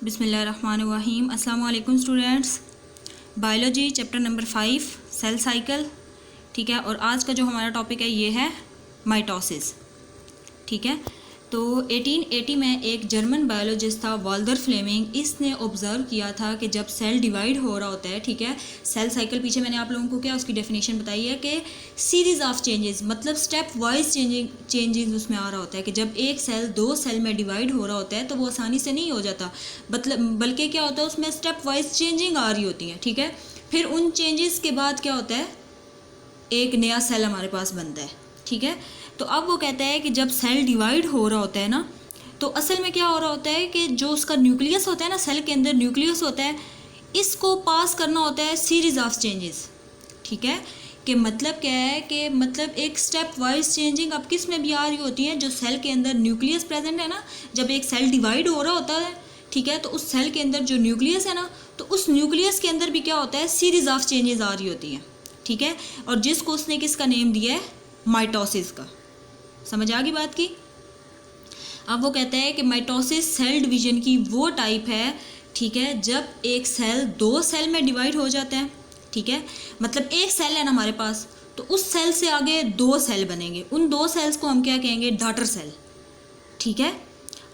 बिस्मिल्लाहिर्रहमानिर्रहीम। अस्सलाम वालेकुम students. Biology chapter number 5 cell cycle, ठीक है। और आज का जो हमारा टॉपिक है ये है माइटोसिस, ठीक है। तो 1880 में एक जर्मन बायोलॉजिस्ट था वॉल्टर फ्लेमिंग, इसने ऑब्जर्व किया था कि जब सेल डिवाइड हो रहा होता है, ठीक है, सेल साइकिल पीछे मैंने आप लोगों को क्या उसकी डेफिनेशन बताई है कि सीरीज ऑफ चेंजेस, मतलब स्टेप वाइज चेंजेस उसमें आ रहा होता है कि जब एक सेल दो सेल में डिवाइड हो रहा होता है तो वो आसानी से नहीं हो जाता, मतलब बल्कि क्या होता है उसमें स्टेप वाइज चेंजिंग आ रही होती है, ठीक है। फिर उन चेंजेस के बाद क्या होता है, एक नया सेल हमारे पास बनता है, ठीक है। तो अब वो कहता है कि जब सेल डिवाइड हो रहा होता है ना, तो असल में क्या हो रहा होता है कि जो उसका न्यूक्लियस होता है ना, सेल के अंदर न्यूक्लियस होता है, इसको पास करना होता है सीरीज ऑफ चेंजेस, ठीक है। कि मतलब क्या है कि मतलब एक स्टेप वाइज चेंजिंग अब किस में भी आ रही होती है, जो सेल के अंदर न्यूक्लियस प्रेजेंट है ना, जब एक सेल डिवाइड हो रहा होता है, ठीक है, तो उस सेल के अंदर जो न्यूक्लियस है ना, तो उस न्यूक्लियस के अंदर भी क्या होता है, सीरीज ऑफ चेंजेस आ रही होती हैं, ठीक है। और जिसको उसने किसका नेम दिया है, माइटोसिस का। समझ आ गई बात की। अब वो कहता है कि माइटोसिस सेल डिवीजन की वो टाइप है, ठीक है, जब एक सेल दो सेल में डिवाइड हो जाता है, ठीक है। मतलब एक सेल है ना हमारे पास, तो उस सेल से आगे दो सेल बनेंगे, उन दो सेल्स को हम क्या कहेंगे, डॉटर सेल, ठीक है।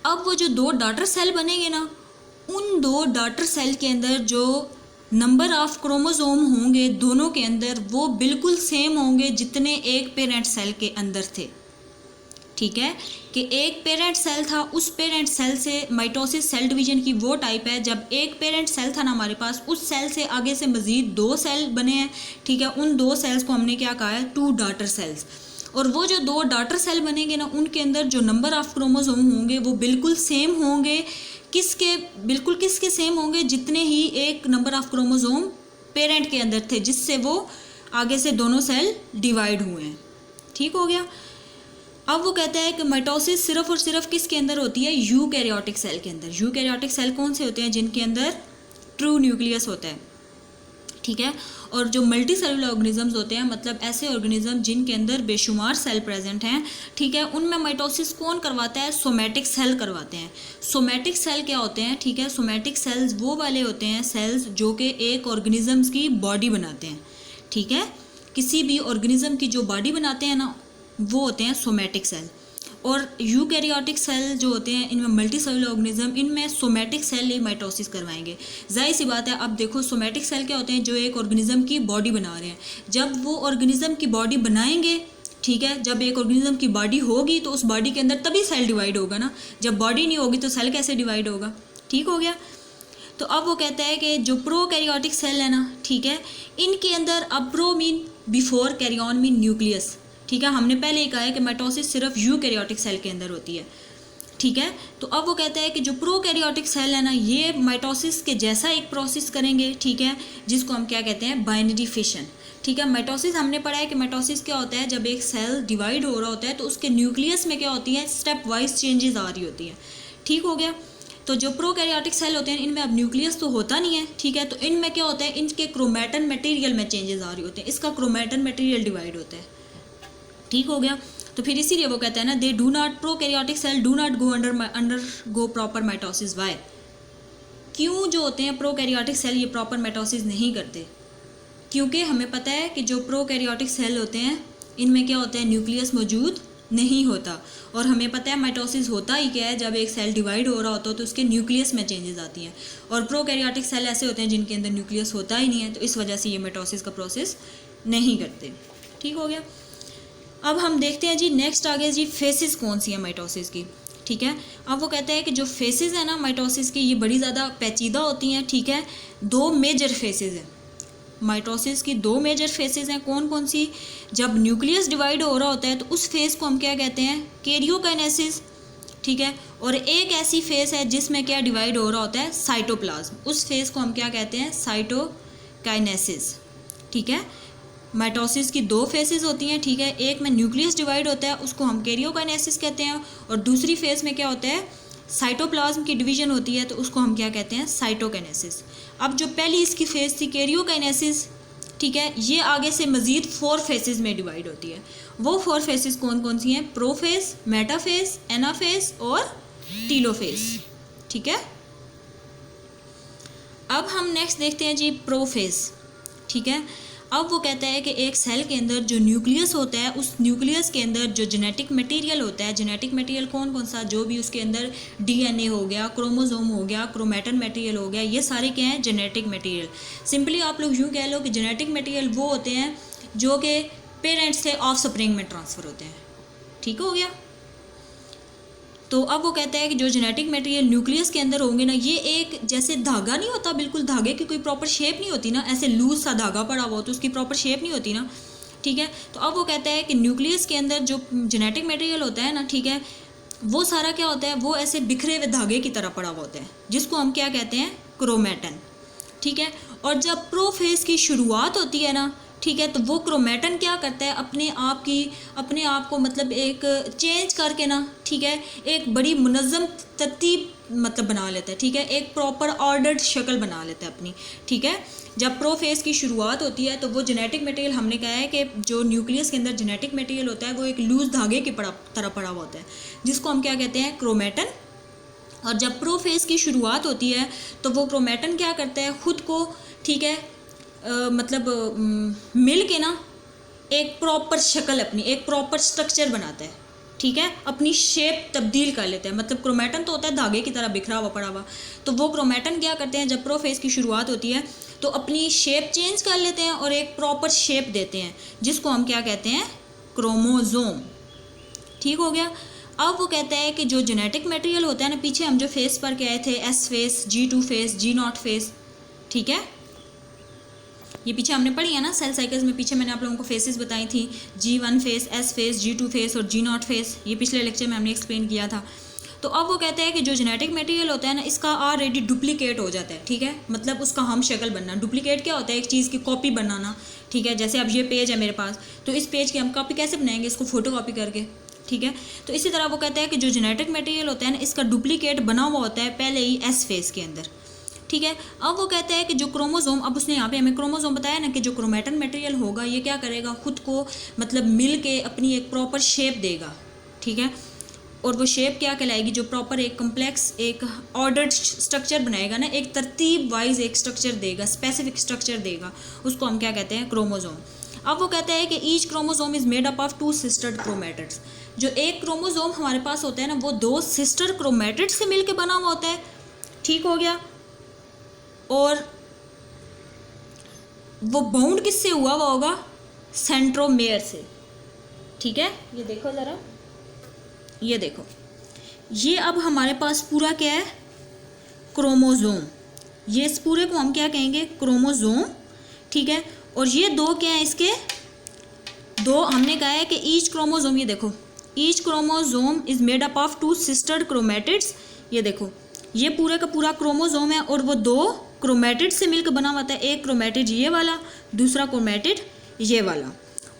अब वो जो दो डॉटर सेल बनेंगे ना, उन दो डॉटर सेल के अंदर जो नंबर ऑफ क्रोमोसोम होंगे दोनों के अंदर, वो बिल्कुल सेम होंगे जितने एक पेरेंट सेल के अंदर थे, ठीक है। कि एक पेरेंट सेल था, उस पेरेंट सेल से माइटोसिस सेल डिवीजन की वो टाइप है जब एक पेरेंट सेल था ना हमारे पास, उस सेल से आगे से मज़ीद दो सेल बने हैं, ठीक है। उन दो सेल्स को हमने क्या कहा है, टू डॉटर सेल्स। और वो जो दो डॉटर सेल बनेंगे ना, उनके अंदर जो नंबर ऑफ क्रोमोसोम होंगे वो बिल्कुल सेम होंगे, किसके सेम होंगे, जितने ही एक नंबर ऑफ क्रोमोसोम पेरेंट के अंदर थे, जिससे वो आगे से दोनों सेल डिवाइड हुए हैं, ठीक हो गया। अब वो कहता है कि माइटोसिस सिर्फ और सिर्फ किसके अंदर होती है, यूकैरियोटिक सेल के अंदर। यूकैरियोटिक सेल कौन से होते हैं, जिनके अंदर ट्रू न्यूक्लियस होता है, ठीक है। और जो मल्टी सेलुलर ऑर्गेनिजम्स होते हैं, मतलब ऐसे ऑर्गेनिज्म जिनके अंदर बेशुमार सेल प्रेजेंट हैं, ठीक है, उनमें माइटोसिस कौन करवाता है, सोमैटिक सेल करवाते हैं। सोमैटिक सेल क्या होते हैं, ठीक है, सोमैटिक सेल्स वो वाले होते हैं सेल्स जो कि एक ऑर्गेनिजम्स की बॉडी बनाते हैं, ठीक है। किसी भी ऑर्गेनिज्म की जो बॉडी बनाते हैं ना, वो होते हैं सोमैटिक सेल। और यूकैरियोटिक सेल जो होते हैं, इनमें मल्टी सेलुलर ऑर्गेनिज्म, इनमें सोमैटिक सेल ही माइटोसिस करवाएंगे। जाहिर सी बात है। अब देखो, सोमैटिक सेल क्या होते हैं, जो एक ऑर्गेनिज्म की बॉडी बना रहे हैं। जब वो ऑर्गेनिज्म की बॉडी बनाएंगे, ठीक है, जब एक ऑर्गेनिज्म की बॉडी होगी तो उस बॉडी के अंदर तभी सेल डिवाइड होगा ना, जब बॉडी नहीं होगी तो सेल कैसे डिवाइड होगा, ठीक हो गया। तो अब वो कहता है कि जो प्रोकैरियोटिक सेल है ना, ठीक है, इनके अंदर, अब pro mean before, karyon mean nucleus, ठीक है। हमने पहले ही कहा है कि माइटोसिस सिर्फ यूकैरियोटिक सेल के अंदर होती है, ठीक है। तो अब वो कहता है कि जो प्रोकैरियोटिक सेल है ना, ये माइटोसिस के जैसा एक प्रोसेस करेंगे, ठीक है, जिसको हम क्या कहते हैं, बाइनरी फिशन, ठीक है। माइटोसिस हमने पढ़ा है कि माइटोसिस क्या होता है, जब एक सेल डिवाइड हो रहा होता है तो उसके न्यूक्लियस में क्या होती है, स्टेप वाइज चेंजेस आ रही होती है, ठीक हो गया। तो जो प्रोकैरियोटिक सेल होते हैं, इनमें अब न्यूक्लियस तो होता नहीं है, ठीक है। तो इनमें क्या होता है, इनके क्रोमैटिन मटेरियल में चेंजेस आ रही होते हैं, इसका क्रोमैटिन मटेरियल डिवाइड होता है, ठीक हो गया। तो फिर इसीलिए वो कहता है ना, they do not, prokaryotic cell do not go undergo proper mitosis. Why, क्यों जो होते हैं प्रोकैरियोटिक सेल ये प्रॉपर माइटोसिस नहीं करते, क्योंकि हमें पता है कि जो प्रोकैरियोटिक सेल होते हैं, इनमें क्या होता है, न्यूक्लियस मौजूद नहीं होता। और हमें पता है माइटोसिस होता ही क्या है, जब एक सेल डिवाइड हो रहा होता है तो उसके न्यूक्लियस में चेंजेस आती हैं। और प्रोकैरियोटिक सेल ऐसे होते हैं जिनके अंदर न्यूक्लियस होता ही नहीं है, तो इस वजह से ये माइटोसिस का प्रोसेस नहीं करते, ठीक हो गया। अब हम देखते हैं जी, नेक्स्ट आगे जी, फेसेस कौन सी है माइटोसिस की, ठीक है। अब वो कहते हैं कि जो फेसेस है ना माइटोसिस की, ये बड़ी ज़्यादा पेचीदा होती हैं, ठीक है। दो मेजर फेसेस हैं माइटोसिस की, दो मेजर फेसेस हैं। कौन कौन सी, जब न्यूक्लियस डिवाइड हो रहा होता है तो उस फेस को हम क्या कहते हैं, कैरियोकाइनेसिस, ठीक है। और एक ऐसी फेस है जिसमें क्या डिवाइड हो रहा होता है, साइटोप्लाज्म, उस फेस को हम क्या कहते हैं, साइटोकाइनेसिस, ठीक है। माइटोसिस की दो फेसेस होती हैं, ठीक है। एक में न्यूक्लियस डिवाइड होता है, उसको हम कैरियोकाइनेसिस कहते हैं। और दूसरी फेज में क्या होता है, साइटोप्लाज्म की डिवीजन होती है, तो उसको हम क्या कहते हैं, साइटोकाइनेसिस। अब जो पहली इसकी फेज थी कैरियोकाइनेसिस, ठीक है, ये आगे से मज़ीद 4 फेसेस में डिवाइड होती है। वो 4 फेसेस कौन कौन सी हैं, प्रोफेज, मेटाफेज, एनाफेज और टीलोफेज, ठीक है। अब हम नेक्स्ट देखते हैं जी प्रोफेज। ठीक है, अब वो कहता है कि एक सेल के अंदर जो न्यूक्लियस होता है, उस न्यूक्लियस के अंदर जो जेनेटिक मटेरियल होता है, जेनेटिक मटेरियल कौन कौन सा, जो भी उसके अंदर डीएनए हो गया, क्रोमोसोम हो गया, क्रोमैटिन मटेरियल हो गया, ये सारे क्या हैं, जेनेटिक मटेरियल। सिंपली आप लोग यूँ कह लो कि जेनेटिक मटेरियल वो होते हैं जो कि पेरेंट्स से ऑफस्प्रिंग में ट्रांसफ़र होते हैं। ठीक हो गया। तो अब वो कहता है कि जो जेनेटिक मटेरियल न्यूक्लियस के अंदर होंगे ना, ये एक जैसे धागा नहीं होता, बिल्कुल धागे की कोई प्रॉपर शेप नहीं होती ना, ऐसे लूज सा धागा पड़ा हुआ तो उसकी प्रॉपर शेप नहीं होती ना। ठीक है, तो अब वो कहता है कि न्यूक्लियस के अंदर जो जेनेटिक मटेरियल होता है ना, ठीक है, वो सारा क्या होता है, वो ऐसे बिखरे हुए धागे की तरह पड़ा हुआ होता है, जिसको हम क्या कहते हैं, क्रोमैटिन। ठीक है, और जब प्रोफेज की शुरुआत होती है ना, ठीक है, तो वो क्रोमैटिन क्या करता है, अपने आप को मतलब एक चेंज करके ना, ठीक है, एक बड़ी मुनज़्ज़म तरतीब मतलब बना लेता है। ठीक है, एक प्रॉपर ऑर्डर्ड शक्ल बना लेता है अपनी। ठीक है, जब प्रोफेज की शुरुआत होती है तो वो जेनेटिक मटेरियल, हमने कहा है कि जो न्यूक्लियस के अंदर जेनेटिक मटेरियल होता है वो एक लूज धागे की तरह पड़ा हुआ होता है, जिसको हम क्या कहते हैं, क्रोमैटिन। और जब प्रोफेज की शुरुआत होती है तो वो क्रोमैटिन क्या करता है, ख़ुद को, ठीक है, मिल के ना एक प्रॉपर शक्ल, अपनी एक प्रॉपर स्ट्रक्चर बनाता है। ठीक है, अपनी शेप तब्दील कर लेता है। मतलब क्रोमैटिन तो होता है धागे की तरह बिखरा हुआ पड़ा हुआ, तो वो क्रोमैटिन क्या करते हैं, जब प्रोफेज की शुरुआत होती है तो अपनी शेप चेंज कर लेते हैं और एक प्रॉपर शेप देते हैं, जिसको हम क्या कहते हैं, क्रोमोसोम। ठीक हो गया। अब वो कहता है कि जो जेनेटिक मटेरियल होता है ना, पीछे हम जो फेस पर के आए थे, S phase, G2 face, G0 face, ठीक है, ये पीछे हमने पढ़ी है ना सेल साइकिल्स में, पीछे मैंने आप लोगों को फेसेस बताई थी, G1 face, S face, G2 face और G0 फेस, ये पिछले लेक्चर में हमने एक्सप्लेन किया था। तो अब वो कहते हैं कि जो जेनेटिक मटेरियल होता है ना, इसका ऑलरेडी डुप्लीकेट हो जाता है। ठीक है, मतलब उसका हम शक्ल बनना। डुप्लीकेट क्या होता है, एक चीज़ की कॉपी बनाना। ठीक है, जैसे अब ये पेज है मेरे पास, तो इस पेज की हम कॉपी कैसे बनाएंगे, इसको फोटो कॉपी करके। ठीक है, तो इसी तरह वो कहता है कि जो जेनेटिक मटेरियल होता है ना, इसका डुप्लीकेट बना हुआ होता है पहले ही एस फेस के अंदर। ठीक है, अब वो कहता है कि जो क्रोमोसोम, अब उसने यहाँ पे हमें क्रोमोसोम बताया ना कि जो क्रोमैटिन मटेरियल होगा ये क्या करेगा, खुद को मतलब मिल के अपनी एक प्रॉपर शेप देगा। ठीक है, और वो शेप क्या कहलाएगी, जो प्रॉपर एक कम्प्लेक्स, एक ऑर्डर्ड स्ट्रक्चर बनाएगा ना, एक तरतीब वाइज एक स्ट्रक्चर देगा, स्पेसिफिक स्ट्रक्चर देगा, उसको हम क्या कहते हैं, क्रोमोसोम। अब वो कहता है कि each chromosome is made up of 2 sister chromatids. जो एक क्रोमोसोम हमारे पास होता है ना, वो 2 सिस्टर क्रोमैटिड्स से मिलकर बना हुआ होता है। ठीक हो गया। और वो बाउंड किससे हुआ होगा, सेंट्रोमेयर से। ठीक है, ये देखो ज़रा, ये देखो, ये अब हमारे पास पूरा क्या है, क्रोमोसोम। ये इस पूरे को हम क्या कहेंगे, क्रोमोसोम। ठीक है, और ये 2 क्या है, इसके 2 हमने कहा है कि ईच क्रोमोसोम, ये देखो, each chromosome is made up of 2 sister chromatids. ये देखो, ये पूरे का पूरा क्रोमोसोम है और वो 2 क्रोमैटिड से मिलकर बना हुआ था। एक क्रोमैटिड ये वाला, दूसरा क्रोमैटिड ये वाला।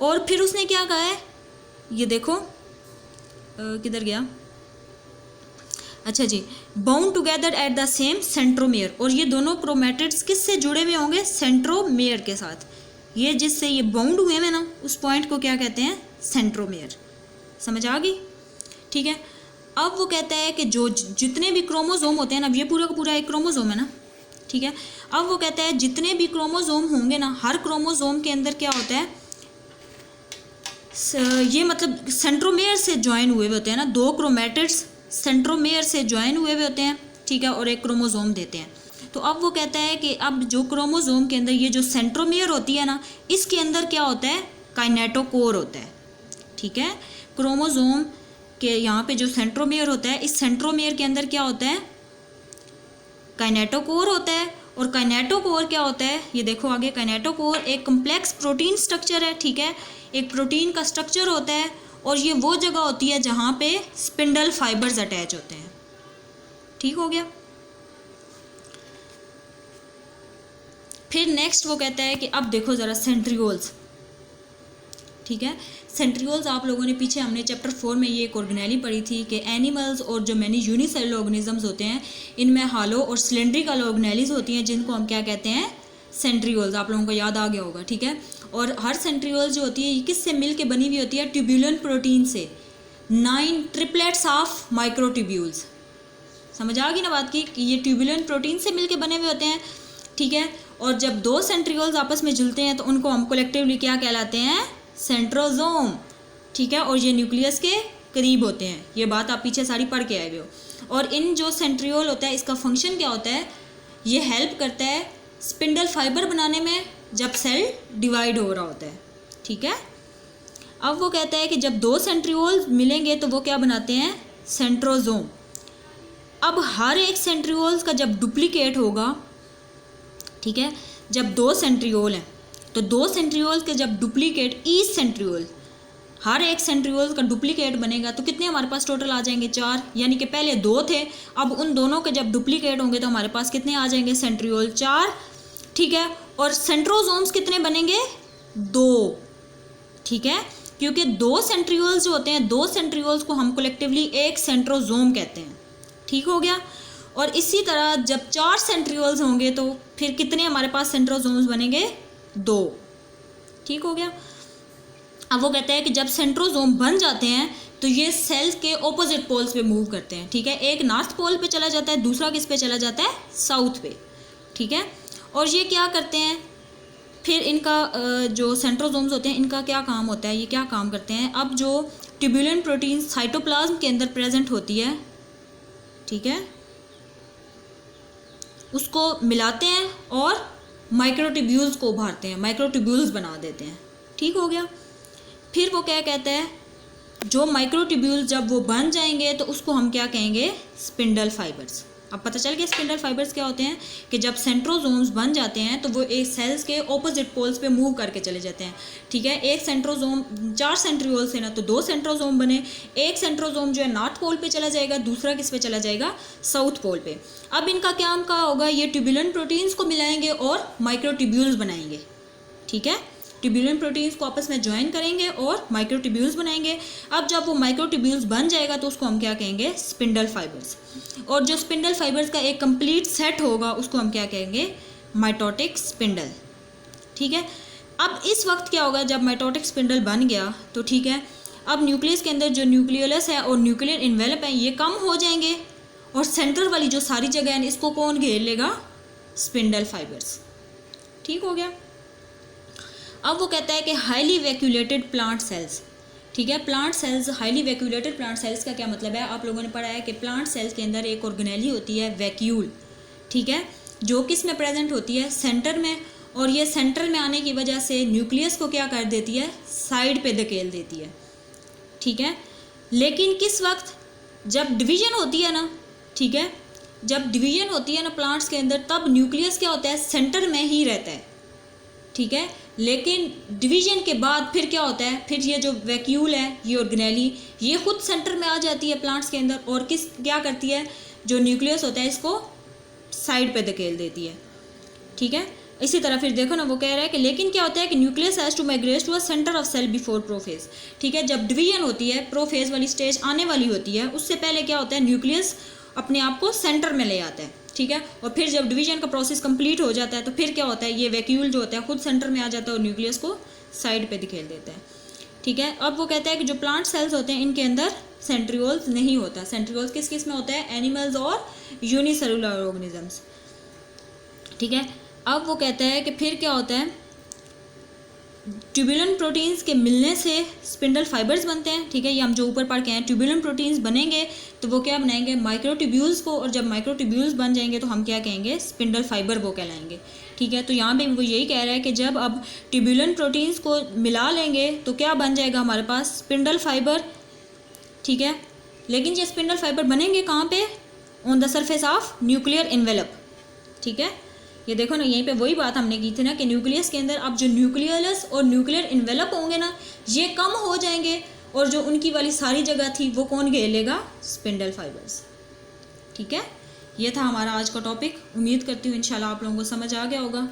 और फिर उसने क्या कहा है, ये देखो, किधर गया, अच्छा जी, bound together at the same centromere. और ये दोनों क्रोमैटिड्स किससे जुड़े हुए होंगे, सेंट्रोमेयर के साथ। ये जिससे ये बाउंड हुए हैं ना, उस पॉइंट को क्या कहते हैं, सेंट्रोमेयर। समझ आ गई। ठीक है, अब वो कहता है कि जो जितने भी क्रोमोसोम होते हैं ना, अब ये पूरा का पूरा एक क्रोमोसोम है ना। ठीक है, अब वो कहता है जितने भी क्रोमोसोम होंगे ना, हर क्रोमोसोम के अंदर क्या होता है, ये मतलब सेंट्रोमेयर से ज्वाइन हुए होते हैं ना, 2 क्रोमैटिड्स सेंट्रोमेयर से ज्वाइन हुए होते हैं। ठीक है, और एक क्रोमोसोम देते हैं। तो अब वो कहता है कि अब जो क्रोमोसोम के अंदर ये जो सेंट्रोमेयर होती है ना, इसके अंदर क्या होता है, काइनेटोकोर होता है। ठीक है, क्रोमोसोम के यहाँ पे जो सेंट्रोमेयर होता है, इस सेंट्रोमेयर के अंदर क्या होता है, काइनेटोकोर होता है। और काइनेटोकोर क्या होता है, ये देखो आगे, काइनेटोकोर एक कम्प्लेक्स प्रोटीन स्ट्रक्चर है। ठीक है, एक प्रोटीन का स्ट्रक्चर होता है और ये वो जगह होती है जहाँ पे स्पिंडल फाइबर्स अटैच होते हैं। ठीक हो गया। फिर नेक्स्ट वो कहता है कि अब देखो ज़रा सेंट्रियोल्स। ठीक है, सेंट्रियोल्स आप लोगों ने पीछे हमने चैप्टर 4 में ये एक ऑर्गेनेली पढ़ी थी कि एनिमल्स और जो मैनी यूनिसेलुलर ऑर्गेनिजम्स होते हैं, इनमें हालो और सिलेंड्रिकल ऑर्गेनेलीज होती हैं, जिनको हम क्या कहते हैं, सेंट्रियोल्स। आप लोगों को याद आ गया होगा। ठीक है, और हर सेंट्रियोल जो होती है ये किससे मिल के बनी हुई होती है, ट्यूब्यूलन प्रोटीन से। 9 ट्रिपलेट्स ऑफ माइक्रोट्यूब्यूल्स। समझ आ गई ना बात की, कि ये ट्यूब्यूलन प्रोटीन से मिल के बने हुए होते हैं। ठीक है। और जब दो सेंट्रियोल्स आपस में जुलते हैं तो उनको हम कलेक्टिवली क्या कहलाते हैं, सेंट्रोजोम, ठीक है। और ये न्यूक्लियस के करीब होते हैं, ये बात आप पीछे सारी पढ़ के आए हुए हो। और इन जो सेंट्रियोल होता है इसका फंक्शन क्या होता है, ये हेल्प करता है स्पिंडल फाइबर बनाने में जब सेल डिवाइड हो रहा होता है, ठीक है। अब वो कहता है कि जब दो सेंट्रियोल्स मिलेंगे तो वो क्या बनाते हैं, सेंट्रोजोम। अब हर एक सेंट्रियोल्स का जब डुप्लीकेट होगा, ठीक है, जब दो सेंट्रियोल हैं तो दो सेंट्रियोल्स के जब डुप्लीकेट ईच सेंट्रियोल, हर एक सेंट्रियोल का डुप्लीकेट बनेगा तो कितने हमारे पास टोटल आ जाएंगे, 4। यानी कि पहले 2 थे, अब उन दोनों के जब डुप्लीकेट होंगे तो हमारे पास कितने आ जाएंगे, सेंट्रियोल 4, ठीक है। और सेंट्रोजोम्स कितने बनेंगे, 2, ठीक है। क्योंकि 2 सेंट्रियोल्स जो होते हैं, 2 सेंट्रियोल्स को हम कलेक्टिवली एक सेंट्रोजोम कहते हैं, ठीक हो गया। और इसी तरह जब 4 सेंट्रियोल्स होंगे तो फिर कितने हमारे पास सेंट्रोजोम्स बनेंगे, 2, ठीक हो गया। अब वो कहते हैं कि जब सेंट्रोजोम बन जाते हैं तो ये सेल्स के ऑपोजिट पोल्स पे मूव करते हैं, ठीक है। एक नॉर्थ पोल पे चला जाता है, दूसरा किस पे चला जाता है, साउथ पे, ठीक है। और ये क्या करते हैं, फिर इनका जो सेंट्रोजोम्स होते हैं इनका क्या काम होता है, ये क्या काम करते हैं। अब जो ट्यूबुलेंट प्रोटीन साइटोप्लाज्म के अंदर प्रेजेंट होती है, ठीक है, उसको मिलाते हैं और माइक्रोट्यूब्यूल्स को उभारते हैं, माइक्रोट्यूब्यूल्स बना देते हैं, ठीक हो गया। फिर वो क्या कहते हैं, जो माइक्रोट्यूब्यूल्स जब वो बन जाएंगे तो उसको हम क्या कहेंगे, स्पिंडल फाइबर्स। अब पता चल गया स्पिंडल फाइबर्स क्या होते हैं, कि जब सेंट्रोजोम्स बन जाते हैं तो वो एक सेल्स के ऑपोजिट पोल्स पे मूव करके चले जाते हैं, ठीक है। एक सेंट्रोजोम, 4 सेंट्रियोल्स है ना, तो 2 सेंट्रोजोम बने, एक सेंट्रोजोम जो है नॉर्थ पोल पे चला जाएगा, दूसरा किस पे चला जाएगा, साउथ पोल पे। अब इनका क्या काम होगा, ये ट्यूबुलेंट प्रोटीन्स को मिलाएंगे और माइक्रोट्यूब्यूल्स बनाएंगे, ठीक है। ट्यूबुलेंट प्रोटीन्स को आपस में ज्वाइन करेंगे और माइक्रोट्यूब्यूल्स बनाएंगे। अब जब वो माइक्रोट्यूब्यूल्स बन जाएगा तो उसको हम क्या कहेंगे, स्पिंडल फाइबर्स। और जो स्पिंडल फाइबर्स का एक कंप्लीट सेट होगा उसको हम क्या कहेंगे, माइटोटिक स्पिंडल, ठीक है। अब इस वक्त क्या होगा, जब माइटोटिक स्पिंडल बन गया तो ठीक है, अब न्यूक्लियस के अंदर जो न्यूक्लियोलस है और न्यूक्लियर इन्वेलप है ये कम हो जाएंगे और सेंट्रल वाली जो सारी जगह है इसको कौन घेर लेगा, स्पिंडल फाइबर्स, ठीक हो गया। अब वो कहता है कि हाईली वैक्यूलेटेड प्लांट सेल्स, ठीक है। Plant cells, highly vacuolated plant cells का क्या मतलब है, आप लोगों ने पढ़ा है कि प्लांट सेल्स के अंदर एक ऑर्गेनेली होती है वैक्यूल, ठीक है, जो किस में प्रेजेंट होती है, सेंटर में। और ये सेंटर में आने की वजह से न्यूक्लियस को क्या कर देती है, साइड पे धकेल देती है, ठीक है। लेकिन किस वक्त, जब डिवीजन होती है ना, ठीक है, जब डिवीजन होती है ना प्लांट्स के अंदर, तब न्यूक्लियस क्या होता है, सेंटर में ही रहता है, ठीक है। लेकिन डिवीजन के बाद फिर क्या होता है, फिर ये जो वैक्यूल है, ये ऑर्गेनेली, ये खुद सेंटर में आ जाती है प्लांट्स के अंदर और क्या करती है, जो न्यूक्लियस होता है इसको साइड पे धकेल देती है, ठीक है। इसी तरह फिर देखो ना, वो कह रहा है कि लेकिन क्या होता है कि nucleus has to migrate to a centre of cell before prophase, ठीक है। जब डिवीजन होती है, प्रोफेज वाली स्टेज आने वाली होती है, उससे पहले क्या होता है, न्यूक्लियस अपने आप को सेंटर में ले आता है, ठीक है। और फिर जब डिवीजन का प्रोसेस कंप्लीट हो जाता है तो फिर क्या होता है, ये वैक्यूल जो होता है खुद सेंटर में आ जाता है और न्यूक्लियस को साइड पे धकेल देता है, ठीक है। अब वो कहता है कि जो प्लांट सेल्स होते हैं इनके अंदर सेंट्रियोल्स नहीं होता। सेंट्रियोल्स किस किस में होता है, एनिमल्स और यूनिसेलुलर ऑर्गेनिजम्स, ठीक है। अब वो कहता है कि फिर क्या होता है, ट्यूबुलेंट प्रोटीन्स के मिलने से स्पिंडल फाइबर्स बनते हैं, ठीक है। ये हम जो ऊपर पढ़ के हैं, ट्यूबुलेंट प्रोटीन्स बनेंगे तो वो क्या बनाएंगे, माइक्रोट्यूब्यूल्स को, और जब माइक्रोट्यूब्यूल्स बन जाएंगे तो हम क्या कहेंगे, स्पिंडल फाइबर वो कहलाएंगे, ठीक है। तो यहाँ पे वो यही कह रहा है कि जब अब ट्यूबुलेंट प्रोटीन्स को मिला लेंगे तो क्या बन जाएगा हमारे पास, स्पिंडल फाइबर, ठीक है। लेकिन ये स्पिंडल फाइबर बनेंगे कहाँ पे, on the surface of nuclear envelope, ठीक है। ये देखो ना, यहीं पे वही बात हमने की थी ना कि न्यूक्लियस के अंदर अब जो न्यूक्लियस और न्यूक्लियर इन्वेलप होंगे ना, ये कम हो जाएंगे और जो उनकी वाली सारी जगह थी वो कौन घेर लेगा, स्पिंडल फाइबर्स, ठीक है। ये था हमारा आज का टॉपिक। उम्मीद करती हूँ इंशाल्लाह आप लोगों को समझ आ गया होगा।